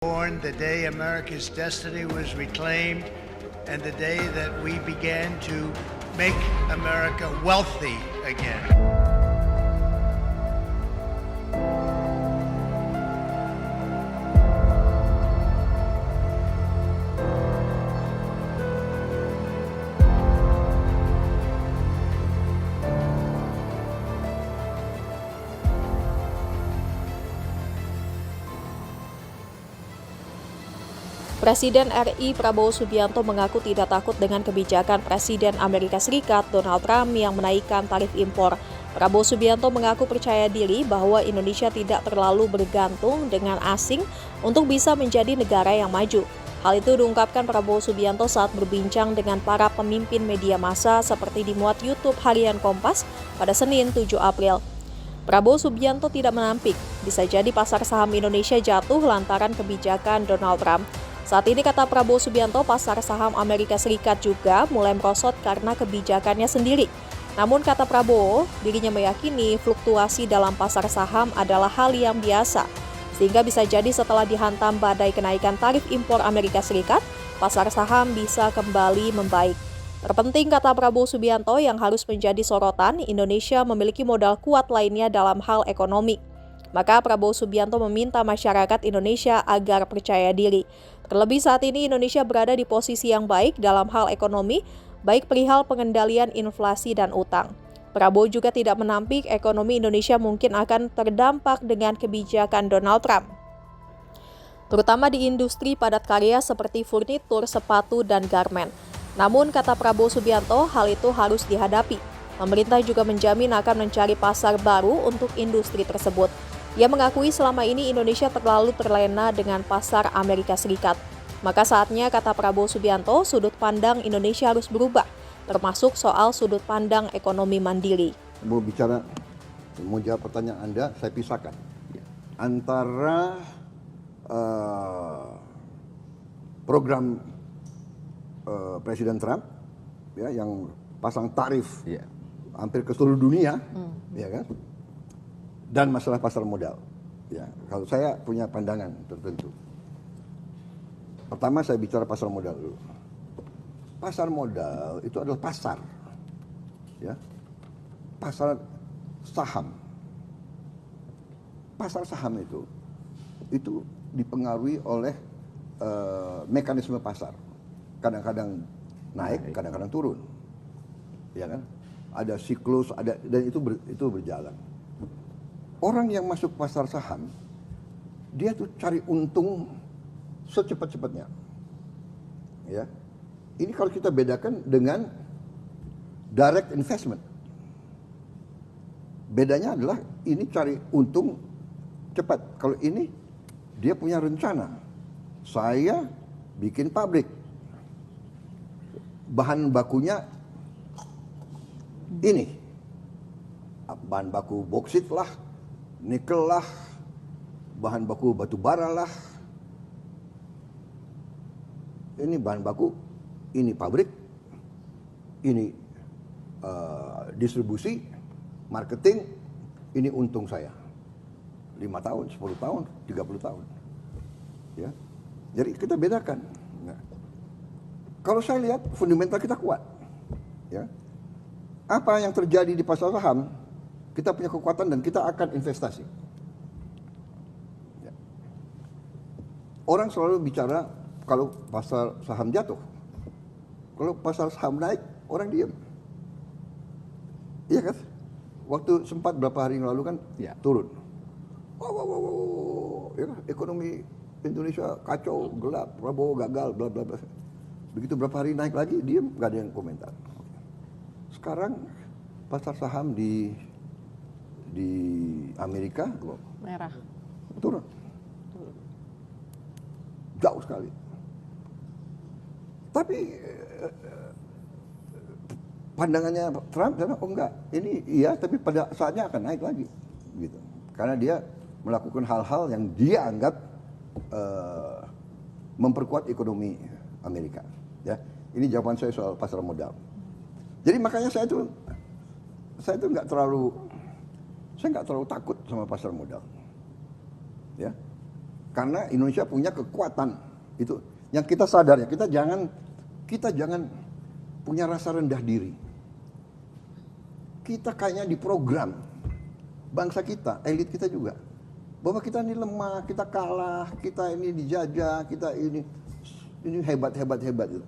Born the day America's destiny was reclaimed and the day that we began to make America wealthy again. Presiden RI Prabowo Subianto mengaku tidak takut dengan kebijakan Presiden Amerika Serikat Donald Trump yang menaikkan tarif impor. Prabowo Subianto mengaku percaya diri bahwa Indonesia tidak terlalu bergantung dengan asing untuk bisa menjadi negara yang maju. Hal itu diungkapkan Prabowo Subianto saat berbincang dengan para pemimpin media massa seperti dimuat YouTube Harian Kompas pada Senin 7 April. Prabowo Subianto tidak menampik, bisa jadi pasar saham Indonesia jatuh lantaran kebijakan Donald Trump. Saat ini, kata Prabowo Subianto, pasar saham Amerika Serikat juga mulai merosot karena kebijakannya sendiri. Namun, kata Prabowo, dirinya meyakini fluktuasi dalam pasar saham adalah hal yang biasa, sehingga bisa jadi setelah dihantam badai kenaikan tarif impor Amerika Serikat, pasar saham bisa kembali membaik. Terpenting, kata Prabowo Subianto, yang harus menjadi sorotan, Indonesia memiliki modal kuat lainnya dalam hal ekonomi. Maka Prabowo Subianto meminta masyarakat Indonesia agar percaya diri. Terlebih saat ini Indonesia berada di posisi yang baik dalam hal ekonomi, baik perihal pengendalian inflasi dan utang. Prabowo juga tidak menampik ekonomi Indonesia mungkin akan terdampak dengan kebijakan Donald Trump, terutama di industri padat karya seperti furnitur, sepatu, dan garmen. Namun, kata Prabowo Subianto, hal itu harus dihadapi. Pemerintah juga menjamin akan mencari pasar baru untuk industri tersebut. Ia mengakui selama ini Indonesia terlalu terlena dengan pasar Amerika Serikat. Maka saatnya, kata Prabowo Subianto, sudut pandang Indonesia harus berubah, termasuk soal sudut pandang ekonomi mandiri. Mau jawab pertanyaan Anda, saya pisahkan antara program Presiden Trump, ya, yang pasang tarif hampir ke seluruh dunia, ya kan? Dan masalah pasar modal. Ya, kalau saya punya pandangan tertentu. Pertama saya bicara pasar modal dulu. Pasar modal itu adalah pasar. Ya. Pasar saham. Pasar saham itu dipengaruhi oleh mekanisme pasar. Kadang-kadang naik, kadang-kadang turun. Ya kan? Ada siklus, dan itu berjalan. Orang yang masuk pasar saham, dia tuh cari untung secepat-cepatnya. Ya. Ini kalau kita bedakan dengan direct investment. Bedanya adalah ini cari untung cepat. Kalau ini dia punya rencana. Saya bikin pabrik. Bahan bakunya ini. Bahan baku boksit lah, nikel lah, bahan baku batu bara lah. Ini bahan baku, ini pabrik, ini distribusi, marketing, ini untung saya. 5 tahun, 10 tahun, 30 tahun. Ya. Jadi kita bedakan. Nah, kalau saya lihat fundamental kita kuat. Ya. Apa yang terjadi di pasar saham, kita punya kekuatan dan kita akan investasi. Ya. Orang selalu bicara kalau pasar saham jatuh. Kalau pasar saham naik, orang diam. Iya kan? Waktu sempat berapa hari yang lalu kan turun. Wow. Ya, ekonomi Indonesia kacau, gelap, Prabowo gagal, bla bla bla. Begitu berapa hari naik lagi, diam, nggak ada yang komentar. Sekarang pasar saham di Amerika merah, turun jauh sekali. Tapi pandangannya Trump adalah enggak, ini iya tapi pada saatnya akan naik lagi, gitu. Karena dia melakukan hal-hal yang dia anggap memperkuat ekonomi Amerika. Ya, ini jawaban saya soal pasar modal. Jadi makanya saya tuh nggak terlalu takut sama pasar modal. Ya. Karena Indonesia punya kekuatan itu yang kita sadar ya, kita jangan punya rasa rendah diri. Kita kayaknya diprogram bangsa kita, elit kita juga, bahwa kita ini lemah, kita kalah, kita ini dijajah, kita ini hebat gitu.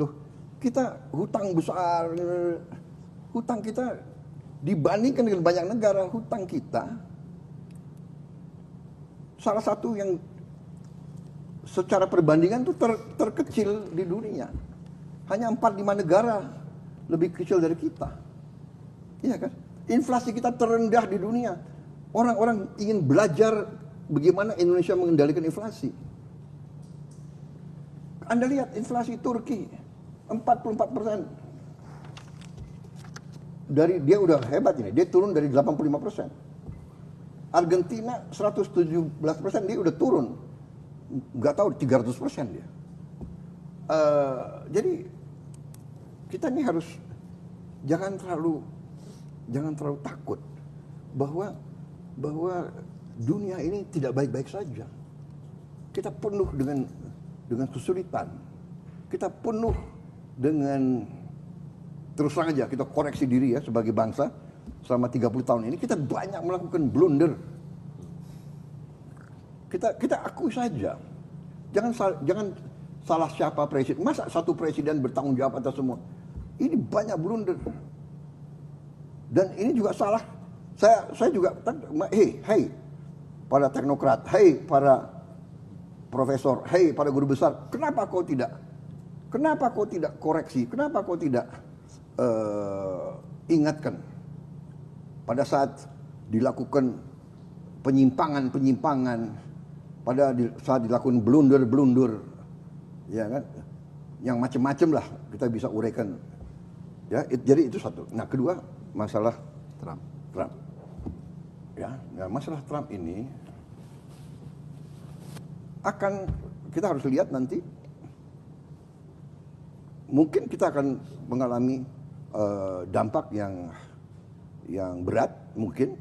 Loh, kita hutang besar, hutang kita dibandingkan dengan banyak negara, hutang kita salah satu yang secara perbandingan itu terkecil di dunia. Hanya 4-5 negara lebih kecil dari kita. Iya kan? Inflasi kita terendah di dunia. Orang-orang ingin belajar bagaimana Indonesia mengendalikan inflasi. Anda lihat inflasi Turki 44%. Dia udah hebat ini, dia turun dari 85%. Argentina 117%, dia udah turun. Nggak tahu 300% dia. Jadi kita ini harus jangan terlalu takut bahwa dunia ini tidak baik-baik saja. Kita penuh dengan kesulitan. Kita penuh dengan, terus terang aja kita koreksi diri ya sebagai bangsa selama 30 tahun ini kita banyak melakukan blunder. Kita akui saja. Jangan salah siapa presiden. Masa satu presiden bertanggung jawab atas semua? Ini banyak blunder. Dan ini juga salah. Saya juga, hey, para teknokrat, hey, para profesor, hey, para guru besar, kenapa kau tidak koreksi? Kenapa kau tidak ingatkan pada saat dilakukan penyimpangan, pada saat dilakukan blunder, ya kan? Yang macam-macam lah kita bisa uraikan. Ya, jadi itu satu. Nah, kedua masalah Trump. Ya, masalah Trump ini kita harus lihat nanti. Mungkin kita akan mengalami dampak yang berat, mungkin.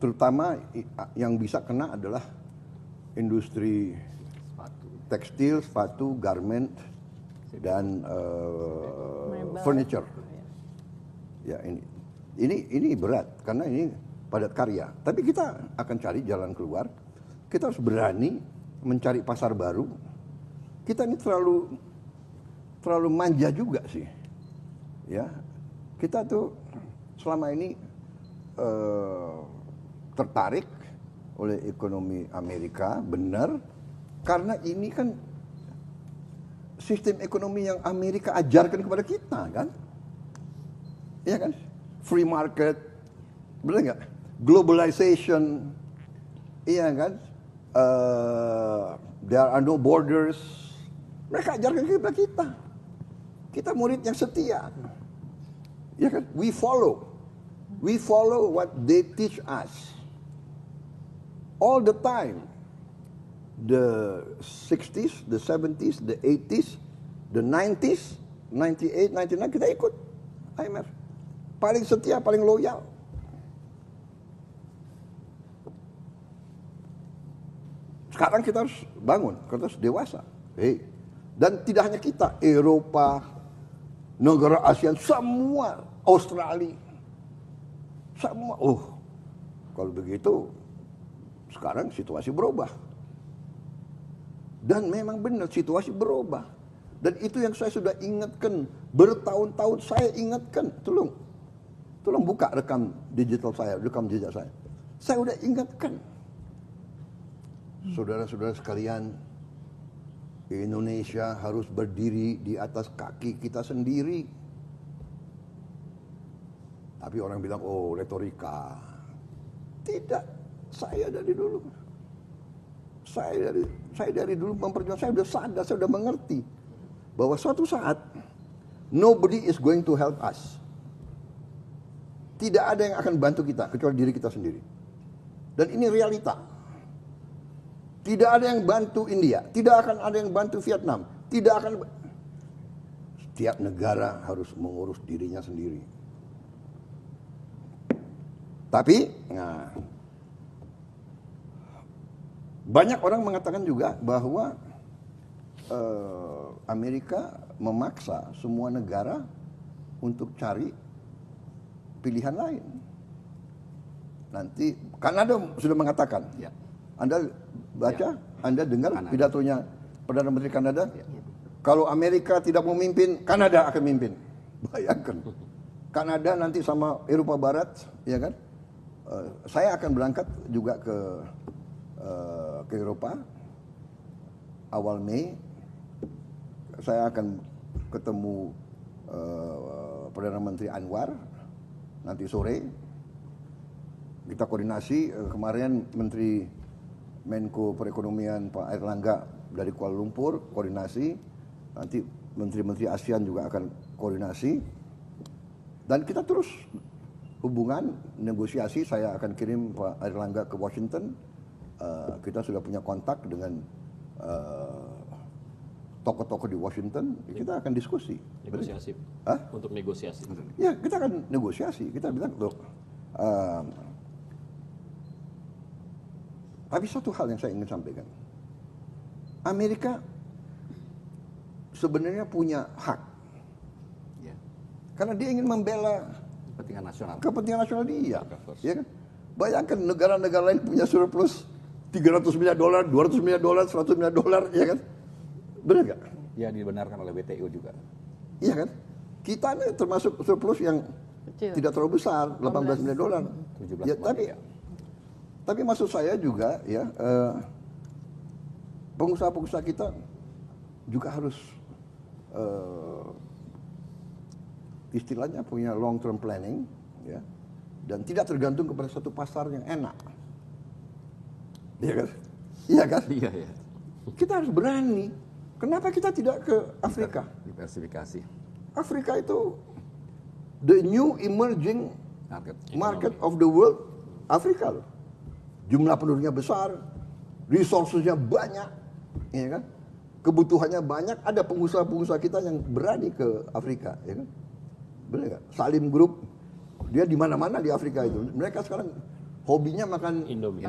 Terutama yang bisa kena adalah industri tekstil, sepatu, garment, dan furniture. Ya, ini berat karena ini padat karya. Tapi kita akan cari jalan keluar. Kita harus berani mencari pasar baru. Kita ini terlalu manja juga sih. Ya, kita tuh selama ini tertarik oleh ekonomi Amerika, benar, karena ini kan sistem ekonomi yang Amerika ajarkan kepada kita, kan? Iya kan? Free market, benar nggak? Globalization, iya kan? There are no borders. Mereka ajarkan kepada kita. Kita murid yang setia. Ya kan? We follow what they teach us. All the time. The 60s, the 70s, the 80s, the 90s, 98, 99 kita ikut IMF. Paling setia, paling loyal. Sekarang kita harus bangun, kita harus dewasa. Dan tidak hanya kita, Eropa, negara ASEAN, semua, Australia, semua. Kalau begitu, sekarang situasi berubah. Dan memang benar situasi berubah. Dan itu yang saya sudah ingatkan bertahun-tahun, saya ingatkan. Tolong buka rekam digital saya, rekam jejak saya. Saya sudah ingatkan. Saudara-saudara sekalian, Indonesia harus berdiri di atas kaki kita sendiri. Tapi orang bilang, retorika. Tidak, saya dari dulu. Saya dari dulu memperjuangkan, saya sudah sadar, saya sudah mengerti bahwa suatu saat nobody is going to help us. Tidak ada yang akan bantu kita kecuali diri kita sendiri. Dan ini realita. Tidak ada yang bantu India, tidak akan ada yang bantu Vietnam, tidak akan. Setiap negara harus mengurus dirinya sendiri. Tapi, banyak orang mengatakan juga bahwa Amerika memaksa semua negara untuk cari pilihan lain. Nanti Kanada sudah mengatakan, Ya. Anda baca, Anda dengar Kanada. pidatonya Perdana Menteri Kanada, kalau Amerika tidak memimpin, Kanada akan memimpin. Bayangkan, Kanada nanti sama Eropa Barat, ya kan? Saya akan berangkat juga ke Eropa awal Mei. Saya akan ketemu Perdana Menteri Anwar nanti sore. Kita koordinasi, kemarin Menteri Menko Perekonomian Pak Airlangga dari Kuala Lumpur koordinasi, nanti Menteri-Menteri ASEAN juga akan koordinasi, dan kita terus hubungan negosiasi. Saya akan kirim Pak Airlangga ke Washington, kita sudah punya kontak dengan tokoh-tokoh di Washington, kita akan diskusi. Negosiasi. Hah? Untuk negosiasi. Ya, kita akan negosiasi. Kita bilang, loh, tapi satu hal yang saya ingin sampaikan. Amerika sebenarnya punya hak. Ya. Karena dia ingin membela Kepentingan nasional. kepentingan nasional dia. First. Ya kan? Bayangkan negara-negara lain punya surplus $300 miliar, $200 miliar, $100 miliar, ya kan? Benar nggak? Ya, dibenarkan oleh WTO juga. Iya kan? Kita ini termasuk surplus yang Kecil. tidak terlalu besar, $18 miliar. 17,3. Ya, tapi maksud saya juga ya, pengusaha-pengusaha kita juga harus istilahnya punya long term planning, ya, dan tidak tergantung kepada satu pasar yang enak. Iya kan? Iya kan? Iya, ya. Kita harus berani. Kenapa kita tidak ke Afrika? Diversifikasi Afrika itu the new emerging market. market of the world. Afrika loh. Jumlah penduduknya besar, resourcesnya banyak, ya kan? Kebutuhannya banyak. Ada pengusaha-pengusaha kita yang berani ke Afrika, ya kan? Benar nggak? Salim Group, dia di mana-mana di Afrika itu. Mereka sekarang hobinya makan Indomie.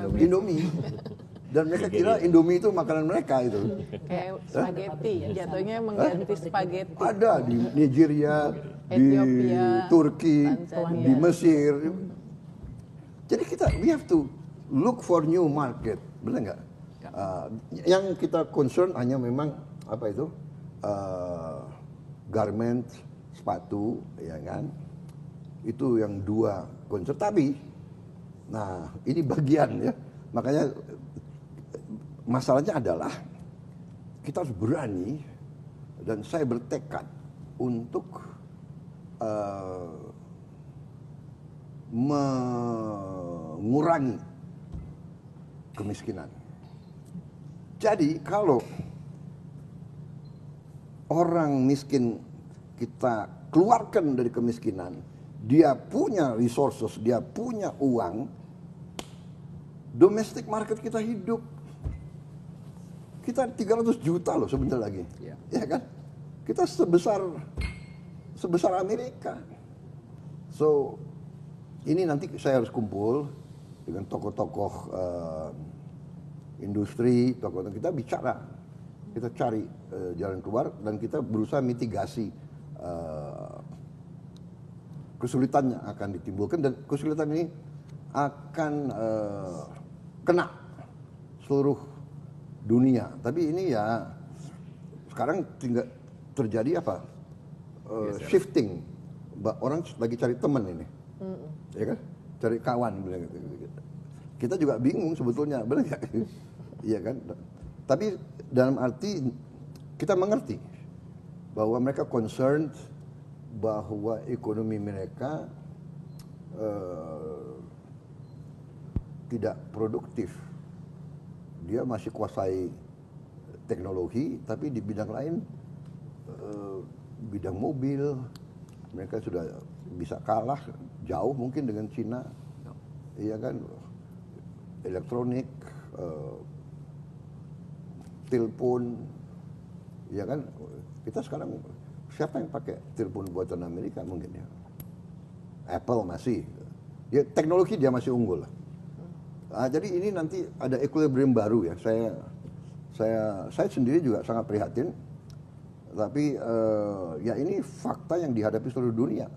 Dan mereka kira Indomie itu makanan mereka itu. Kayak spaghetti, jatuhnya mengganti spaghetti. Ada di Nigeria, di Ethiopia, Turki, Tanzania. di Mesir. Jadi kita we have to look for new market, benar nggak? Yang kita concern hanya memang apa itu garment, sepatu, ya kan? Itu yang dua concern. Tapi, nah ini bagian ya. Makanya masalahnya adalah kita harus berani, dan saya bertekad untuk mengurangi kemiskinan. Jadi kalau orang miskin kita keluarkan dari kemiskinan, dia punya resources, dia punya uang, domestic market kita hidup. Kita 300 juta loh sebentar lagi. Ya. Ya kan? Kita sebesar Amerika. So, ini nanti saya harus kumpul dengan tokoh-tokoh industri, tokoh-tokoh kita bicara. Kita cari jalan keluar dan kita berusaha mitigasi kesulitan yang akan ditimbulkan, dan kesulitan ini akan kena seluruh dunia. Tapi ini ya sekarang tinggal terjadi apa? Shifting. Orang lagi cari teman ini. Ya kan? Cari kawan. Kita juga bingung sebetulnya, benar nggak? Iya kan? Tapi dalam arti kita mengerti bahwa mereka concerned bahwa ekonomi mereka tidak produktif. Dia masih kuasai teknologi, tapi di bidang lain, bidang mobil, mereka sudah bisa kalah jauh mungkin dengan Cina. Iya kan? Elektronik, telepon, ya kan? Kita sekarang siapa yang pakai telepon buatan Amerika mungkin ya? Apple masih. Dia teknologi dia masih unggul lah. Jadi ini nanti ada equilibrium baru ya. Saya sendiri juga sangat prihatin. Tapi ya ini fakta yang dihadapi seluruh dunia.